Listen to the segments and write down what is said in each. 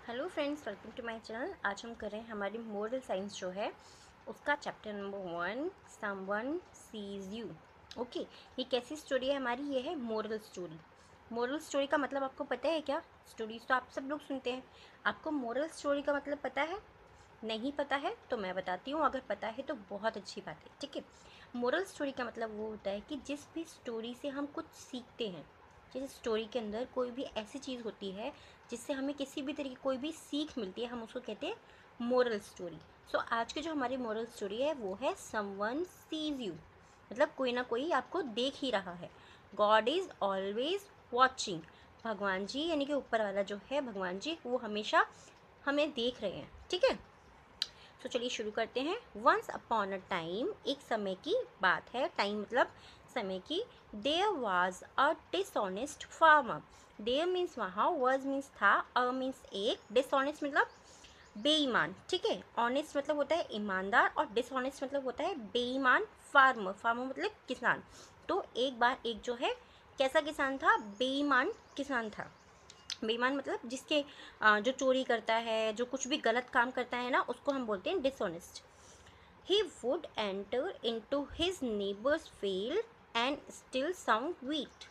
Hello friends, welcome to my channel. आज हम कर रहे हैं हमारी मोरल साइंस जो है उसका chapter number 1, someone sees you. Okay, ये कैसी स्टोरी है हमारी? ये है मोरल स्टोरी। मोरल स्टोरी का मतलब आपको पता है क्या? स्टोरीज तो आप सब लोग सुनते हैं। आपको मोरल स्टोरी का मतलब पता है? नहीं पता है तो मैं बताती हूँ, अगर पता है तो बहुत अच्छी बात है। ठीक है, मोरल स्टोरी का मतलब वो होता है कि जिस भी स्टोरी से हम कुछ सीखते हैं, जिस स्टोरी के अंदर कोई भी ऐसी चीज़ होती है जिससे हमें किसी भी तरीके कोई भी सीख मिलती है, हम उसको कहते हैं मोरल स्टोरी। सो आज की जो हमारी मोरल स्टोरी है वो है समवन सीज यू। मतलब कोई ना कोई आपको देख ही रहा है। God is always watching. भगवान जी यानी कि ऊपर वाला जो है भगवान जी, वो हमेशा हमें देख रहे हैं। ठीक है, तो चलिए शुरू करते हैं। वंस अपॉन अ टाइम, एक समय की बात है। टाइम मतलब समय की। There was a dishonest farmer. There means वहाँ, वॉज मीन्स था, अ मीन्स एक, डिसऑनेस्ट मतलब बेईमान। ठीक है, ऑनेस्ट मतलब होता है ईमानदार और डिसऑनेस्ट मतलब होता है बेईमान। फार्मर, फार्मर मतलब किसान। तो एक बार एक जो है कैसा किसान था? बेईमान किसान था। बेईमान मतलब जिसके जो चोरी करता है, जो कुछ भी गलत काम करता है ना, उसको हम बोलते हैं dishonest. He would enter into his neighbours field and still sound wheat।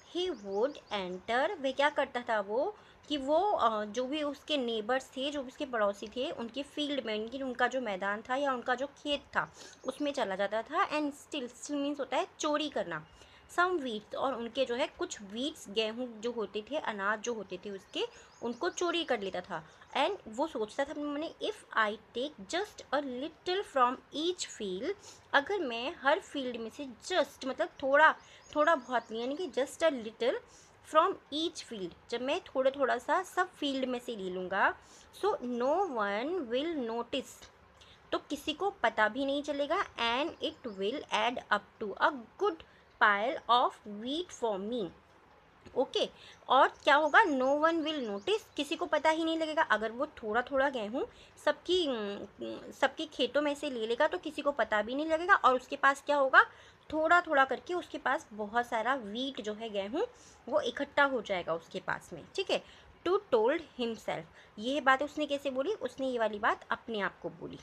He would enter, वह क्या करता था वो, कि वो जो भी उसके नेबर्स थे, जो भी उसके पड़ोसी थे, उनके फील्ड में, उनका जो मैदान था या उनका जो खेत था उसमें चला जाता था। एंड स्टिल, स्टिल मीन्स होता है चोरी करना। सम वीट्स, और उनके जो है कुछ वीट्स, गेहूँ जो होते थे, अनाज जो होते थे उसके, उनको चोरी कर लेता था। एंड वो सोचता था अपने मन में, if I take just a little from each field, अगर मैं हर फील्ड में से जस्ट मतलब थोड़ा थोड़ा बहुत नहीं, यानी कि just a little from each field, जब मैं थोड़ा थोड़ा सा सब फील्ड में से ले लूँगा, so no one will notice, तो किसी को पता भी नहीं चलेगा। And it will add up to a good pile of wheat for me. Okay, और क्या होगा? नो वन विल नोटिस, किसी को पता ही नहीं लगेगा। अगर वो थोड़ा थोड़ा गेहूँ सबकी खेतों में से ले लेगा तो किसी को पता भी नहीं लगेगा, और उसके पास क्या होगा? थोड़ा थोड़ा करके उसके पास बहुत सारा वीट जो है, गेहूँ, वो इकट्ठा हो जाएगा उसके पास में। ठीक है, टू टोल्ड हिमसेल्फ, ये बात उसने कैसे बोली? उसने ये वाली बात अपने आप को बोली।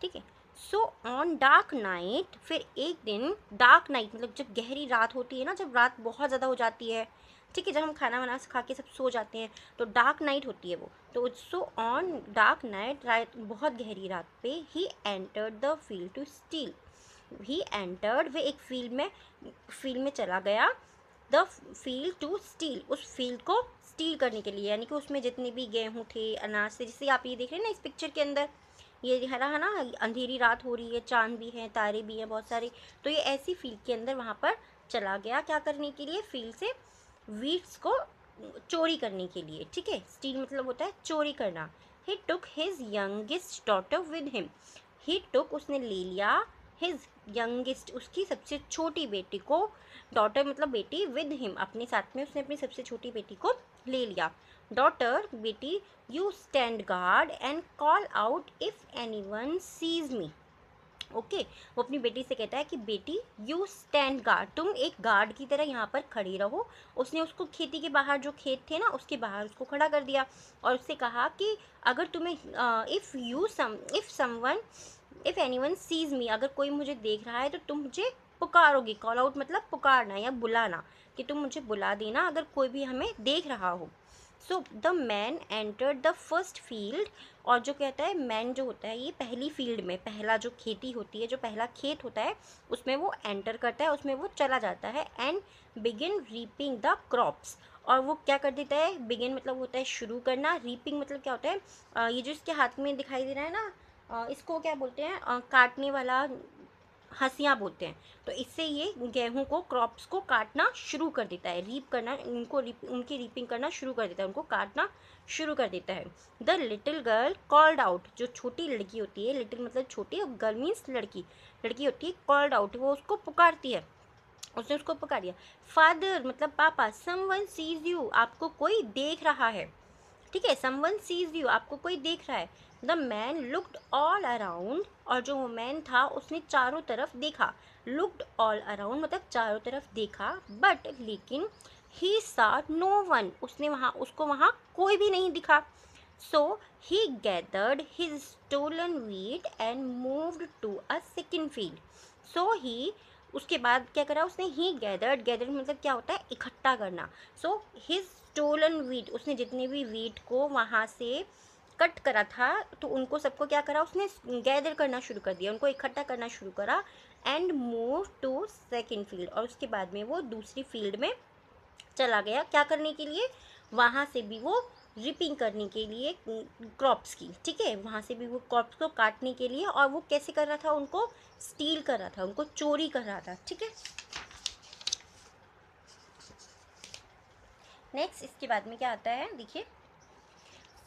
ठीक है, सो ऑन डार्क नाइट, फिर एक दिन, डार्क नाइट मतलब जब गहरी रात होती है ना, जब रात बहुत ज़्यादा हो जाती है, ठीक है, जब हम खाना वाना खा के सब सो जाते हैं तो डार्क नाइट होती है वो। तो सो ऑन डार्क नाइट, रात बहुत गहरी रात पे, he entered the field to steal. He entered, वे एक फील्ड में चला गया। द फील्ड टू स्टील, उस फील्ड को स्टील करने के लिए, यानी कि उसमें जितने भी गेहूँ थे, अनाज थे, जैसे आप ये देख रहे हैं ना इस पिक्चर के अंदर, ये हरा है ना, अंधेरी रात हो रही है, चांद भी है, तारे भी हैं बहुत सारे। तो ये ऐसी फील्ड के अंदर वहाँ पर चला गया, क्या करने के लिए? फील्ड से वीट्स को चोरी करने के लिए। ठीक है, स्टील मतलब होता है चोरी करना। He took his youngest daughter with him. He took, उसने ले लिया, हिज यंगेस्ट, उसकी सबसे छोटी बेटी को, डॉटर मतलब बेटी, विद हिम अपने साथ में, उसने अपनी सबसे छोटी बेटी को ले लिया। डॉटर बेटी, you stand guard and call out if anyone sees me. Okay, वो अपनी बेटी से कहता है कि बेटी, यू स्टैंड गार्ड, तुम एक गार्ड की तरह यहाँ पर खड़ी रहो। उसने उसको खेती के बाहर, जो खेत थे ना उसके बाहर उसको खड़ा कर दिया, और उससे कहा कि अगर तुम्हें if someone, if anyone sees me, अगर कोई मुझे देख रहा है तो तुम मुझे पुकारोगे। कॉल आउट मतलब पुकारना या बुलाना, कि तुम मुझे बुला देना अगर कोई भी हमें देख रहा हो। So the man entered the first field, और जो कहता है मैन जो होता है ये पहली फील्ड में, पहला जो खेती होती है, जो पहला खेत होता है उसमें वो एंटर करता है, उसमें वो चला जाता है। And begin reaping the crops, और वो क्या कर देता है? बिगिन मतलब होता है शुरू करना, रीपिंग मतलब क्या होता है? ये जो इसके हाथ में दिखाई दे रहा है ना, इसको क्या बोलते हैं? काटने वाला हंसियाँ बोलते हैं। तो इससे ये गेहूँ को, क्रॉप्स को काटना शुरू कर देता है, रीप करना, उनकी रीपिंग करना शुरू कर देता है, उनको काटना शुरू कर देता है। The little girl called out, जो छोटी लड़की होती है, लिटिल मतलब छोटी और गर्ल मीन्स लड़की, लड़की होती है, कॉल्ड आउट वो उसको पुकारती है, उसने उसको पुकार दिया। फादर मतलब पापा, समवन सीज यू, आपको कोई देख रहा है। ठीक है, समवन सीज यू, आपको कोई देख रहा है। The man looked all around, और जो वो मैन था उसने चारों तरफ देखा। लुकड ऑल अराउंड मतलब चारों तरफ देखा, बट लेकिन ही सा नो वन, उसको वहाँ कोई भी नहीं दिखा। So he gathered his stolen wheat and moved to a second field. So he, उसके बाद क्या करा उसने, ही गैदर्ड मतलब क्या होता है, इकट्ठा करना। सो हिज स्टोलन वीट, उसने जितने भी वीट को वहाँ से कट करा था तो उनको सबको क्या करा उसने, गैदर करना शुरू कर दिया, उनको इकट्ठा करना शुरू करा। And move to second field, और उसके बाद में वो दूसरी फील्ड में चला गया, क्या करने के लिए, वहाँ से भी वो रिपिंग करने के लिए क्रॉप्स की, ठीक है, वहाँ से भी वो क्रॉप्स को काटने के लिए। और वो कैसे कर रहा था, उनको स्टील कर रहा था, उनको चोरी कर रहा था, ठीक है। नेक्स्ट इसके बाद में क्या आता है, देखिए,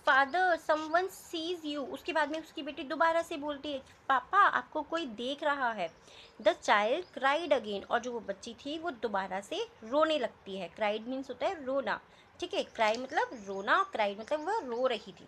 फादर समवन सीज यू, उसके बाद में उसकी बेटी दोबारा से बोलती है, पापा आपको कोई देख रहा है। द चाइल्ड क्राइड अगेन, और जो वो बच्ची थी वो दोबारा से रोने लगती है। क्राइड मीन्स होता है रोना, ठीक है, क्राई मतलब रोना, क्राइड मतलब वह रो रही थी,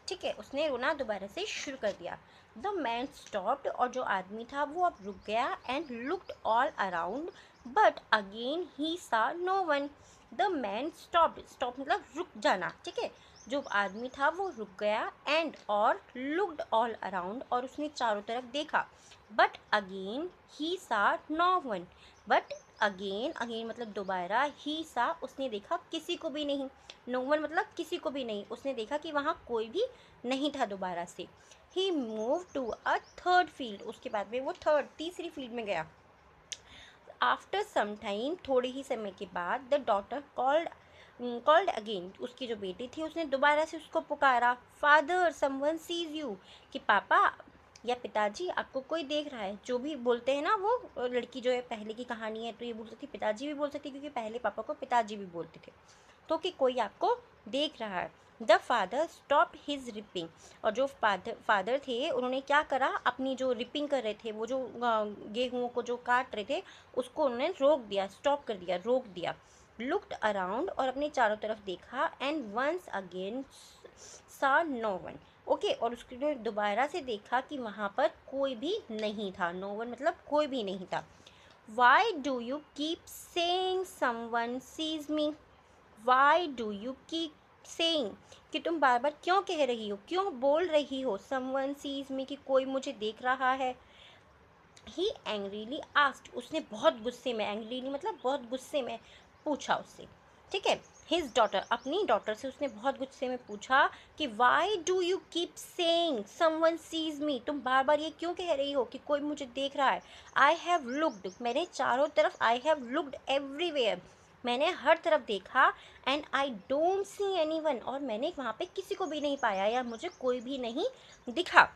ठीक है, उसने रोना दोबारा से शुरू कर दिया। द मैन स्टॉप्ड, और जो आदमी था वो अब रुक गया। And looked all around but again he saw no one. The man stopped, stop मतलब रुक जाना, ठीक है, जो आदमी था वो रुक गया। एंड और लुक्ड ऑल अराउंड, और उसने चारों तरफ देखा। But again he saw no one, but again, again मतलब दोबारा, ही सा उसने देखा किसी को भी नहीं। नो वन मतलब किसी को भी नहीं, उसने देखा कि वहाँ कोई भी नहीं था दोबारा से। He move to a third field, उसके बाद में वो तीसरी फील्ड में गया। आफ्टर सम टाइम, थोड़े ही समय के बाद, द डॉटर कॉल्ड अगेन, उसकी जो बेटी थी उसने दोबारा से उसको पुकारा। फादर समवन सीज यू, कि पापा या पिताजी आपको कोई देख रहा है। जो भी बोलते हैं ना वो लड़की जो है, पहले की कहानी है तो ये बोल सकती, पिताजी भी बोल सकती, क्योंकि पहले पापा को पिताजी भी बोलते थे, तो कि कोई आपको देख रहा है। The father stop his ripping, और जो फादर थे उन्होंने क्या करा, अपनी जो रिपिंग कर रहे थे, वो जो गेहूँ को जो काट रहे थे उसको उन्होंने रोक दिया, स्टॉप कर दिया, रोक दिया। लुक्ड अराउंड, और अपने चारों तरफ देखा। एंड वंस अगेन सा नो वन, ओके, और उसने दोबारा से देखा कि वहाँ पर कोई भी नहीं था। नो वन मतलब कोई भी नहीं था। Why do you keep saying someone sees me, why do you keep saying, कि तुम बार बार क्यों कह रही हो, क्यों बोल रही हो, समवन सीज मी, कि कोई मुझे देख रहा है। ही एंग्रीली आस्क्ड, उसने बहुत गुस्से में, एंग्रीली मतलब बहुत गुस्से में पूछा उससे, ठीक है, हिज डॉटर, अपनी डॉटर से उसने बहुत गुस्से में पूछा कि why do you keep saying someone sees me, तुम बार बार ये क्यों कह रही हो कि कोई मुझे देख रहा है। आई हैव लुक्ड, मैंने चारों तरफ, आई हैव लुक्ड एवरीवेयर, मैंने हर तरफ देखा। And I don't see any one, और मैंने वहाँ पे किसी को भी नहीं पाया, या मुझे कोई भी नहीं दिखा।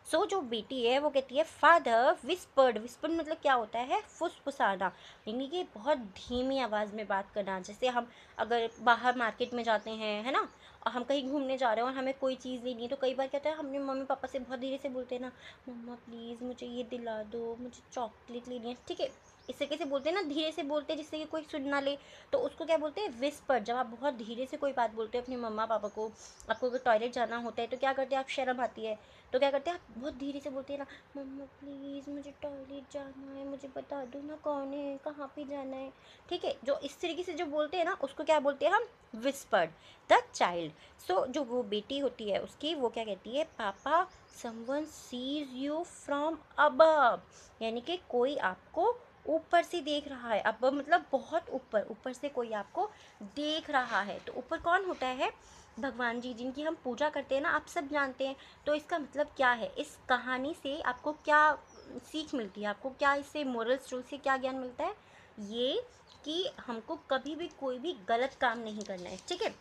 सो जो बेटी है वो कहती है, फादर विस्पर्ड, विस्पर्ड मतलब क्या होता है, फुसफुसाना, यानी कि बहुत धीमी आवाज़ में बात करना। जैसे हम अगर बाहर मार्केट में जाते हैं, है ना, और हम कहीं घूमने जा रहे हैं और हमें कोई चीज़ लेनी है, तो कई बार क्या होता है, हमने मम्मी पापा से बहुत धीरे से बोलते हैं ना, मम्मा प्लीज़ मुझे ये दिला दो, मुझे चॉकलेट लेनी है, ठीक है, इस तरीके से बोलते हैं ना, धीरे से बोलते हैं जिससे कि कोई सुन ना ले, तो उसको क्या बोलते हैं, विस्पर। जब आप बहुत धीरे से कोई बात बोलते हो अपने मम्मा पापा को, आपको अगर टॉयलेट जाना होता है तो क्या करते हैं आप, शर्म आती है तो क्या करते हैं आप, बहुत धीरे से बोलते हैं ना, मम्मा प्लीज़ मुझे टॉयलेट जाना है, मुझे बता दो ना कौन है, कहाँ पे जाना है, ठीक है, जो इस तरीके से जो बोलते हैं ना उसको क्या बोलते हैं हम, विस्पर्ड। द चाइल्ड, सो जो वो बेटी होती है उसकी, वो क्या कहती है, पापा someone sees you from above, यानी कि कोई आपको ऊपर से देख रहा है। अब मतलब बहुत ऊपर, ऊपर से कोई आपको देख रहा है। तो ऊपर कौन होता है, भगवान जी जिनकी हम पूजा करते हैं ना, आप सब जानते हैं। तो इसका मतलब क्या है, इस कहानी से आपको क्या सीख मिलती है, आपको क्या इससे मोरल स्टोरी से क्या ज्ञान मिलता है, ये कि हमको कभी भी कोई भी गलत काम नहीं करना है, ठीक है।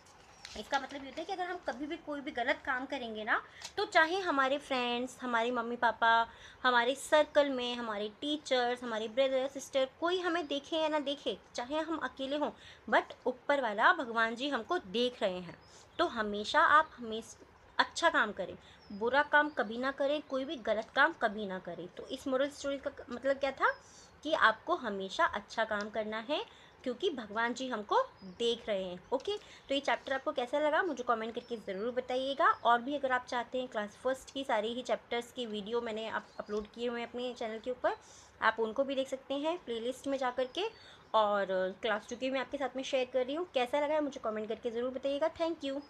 इसका मतलब ये होता है कि अगर हम कभी भी कोई भी गलत काम करेंगे ना, तो चाहे हमारे फ्रेंड्स, हमारे मम्मी पापा, हमारे सर्कल में हमारे टीचर्स, हमारे ब्रदर सिस्टर, कोई हमें देखे या ना देखे, चाहे हम अकेले हों, बट ऊपर वाला भगवान जी हमको देख रहे हैं। तो हमेशा आप हमेशा अच्छा काम करें, बुरा काम कभी ना करें, कोई भी गलत काम कभी ना करें। तो इस मोरल स्टोरी का मतलब क्या था, कि आपको हमेशा अच्छा काम करना है, क्योंकि भगवान जी हमको देख रहे हैं। ओके, तो ये चैप्टर आपको कैसा लगा मुझे कमेंट करके ज़रूर बताइएगा। और भी अगर आप चाहते हैं क्लास फर्स्ट की सारी ही चैप्टर्स की वीडियो मैंने अपलोड किए हुए हैं अपने चैनल के ऊपर, आप उनको भी देख सकते हैं प्लेलिस्ट में जा कर के। और क्लास 2 की मैं आपके साथ में शेयर कर रही हूँ। कैसा लगा है मुझे कमेंट करके ज़रूर बताइएगा। Thank you.